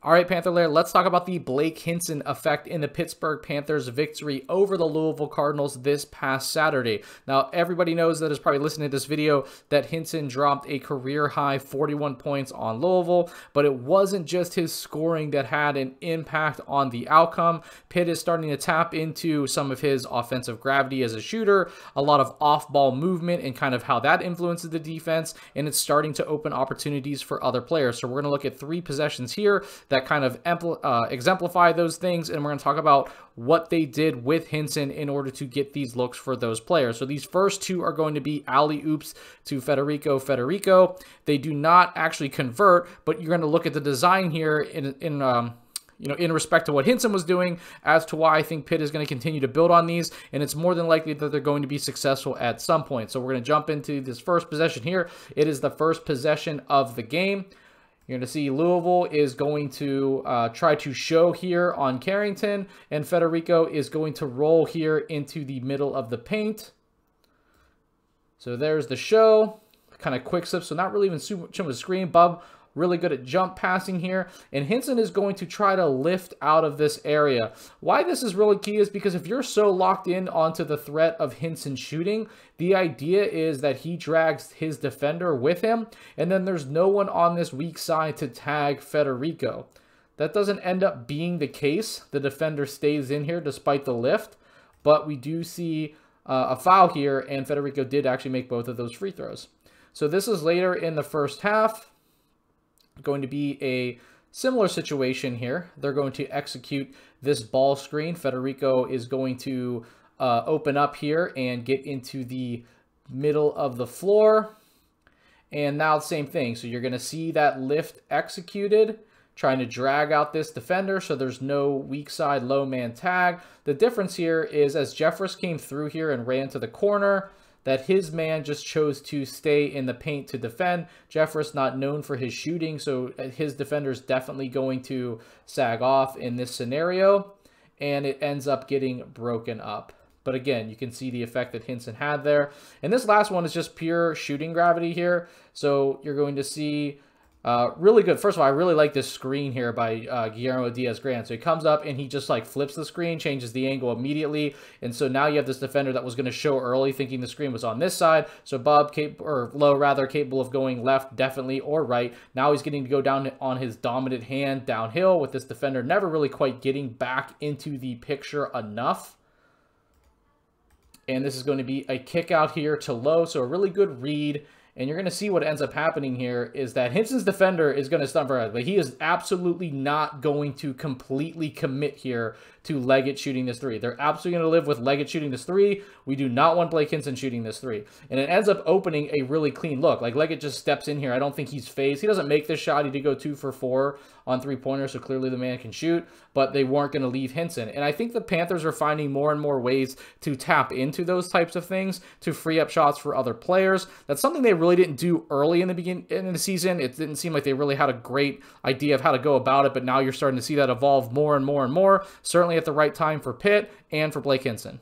All right, Panther Lair, let's talk about the Blake Hinson effect in the Pittsburgh Panthers' victory over the Louisville Cardinals this past Saturday. Now, everybody knows that is probably listening to this video that Hinson dropped a career-high 41 points on Louisville, but it wasn't just his scoring that had an impact on the outcome. Pitt is starting to tap into some of his offensive gravity as a shooter, a lot of off-ball movement and kind of how that influences the defense, and it's starting to open opportunities for other players. So we're going to look at 3 possessions here that kind of exemplify those things, and we're going to talk about what they did with Hinson in order to get these looks for those players. So these first 2 are going to be alley-oops to Federico. They do not actually convert, but you're going to look at the design here in respect to what Hinson was doing as to why I think Pitt is going to continue to build on these, and it's more than likely that they're going to be successful at some point. So we're going to jump into this first possession here. It is the first possession of the game. You're going to see Louisville is going to try to show here on Carrington, and Federico is going to roll here into the middle of the paint. So there's the show, kind of quick slip, so not really even too much of a screen. Bub really good at jump passing here, and Hinson is going to try to lift out of this area. Why this is really key is because if you're so locked in onto the threat of Hinson shooting, the idea is that he drags his defender with him, and then there's no one on this weak side to tag Federico. That doesn't end up being the case. The defender stays in here despite the lift, but we do see a foul here, and Federico did actually make both of those free throws. So this is later in the first half. Going to be a similar situation here. They're going to execute this ball screen. Federico is going to open up here and get into the middle of the floor. And now the same thing. So you're going to see that lift executed, trying to drag out this defender so there's no weak side low man tag. The difference here is as Jeffress came through here and ran to the corner, that his man just chose to stay in the paint to defend. Jeffress not known for his shooting, so his defender is definitely going to sag off in this scenario, and it ends up getting broken up. But again, you can see the effect that Hinson had there. And this last one is just pure shooting gravity here. So you're going to see really good. First of all, I really like this screen here by Guillermo Diaz-Grand. So he comes up and he just like flips the screen, changes the angle immediately. And so now you have this defender that was going to show early thinking the screen was on this side. So Bob, Low rather, capable of going left definitely or right. Now he's getting to go down on his dominant hand downhill with this defender never really quite getting back into the picture enough. And this is going to be a kick out here to Low. So a really good read. And you're going to see what ends up happening here is that Hinson's defender is going to stunt for us, but he is absolutely not going to completely commit here to Leggett shooting this 3. They're absolutely going to live with Leggett shooting this 3. We do not want Blake Hinson shooting this 3. And it ends up opening a really clean look. Like Leggett just steps in here. I don't think he's phased. He doesn't make this shot. He did go 2 for 4 on 3-pointers, so clearly the man can shoot, but they weren't going to leave Hinson. And I think the Panthers are finding more and more ways to tap into those types of things to free up shots for other players. That's something they really didn't do early in the beginning in the season. It didn't seem like they really had a great idea of how to go about it, but now you're starting to see that evolve more and more and more, certainly at the right time for Pitt and for Blake Hinson.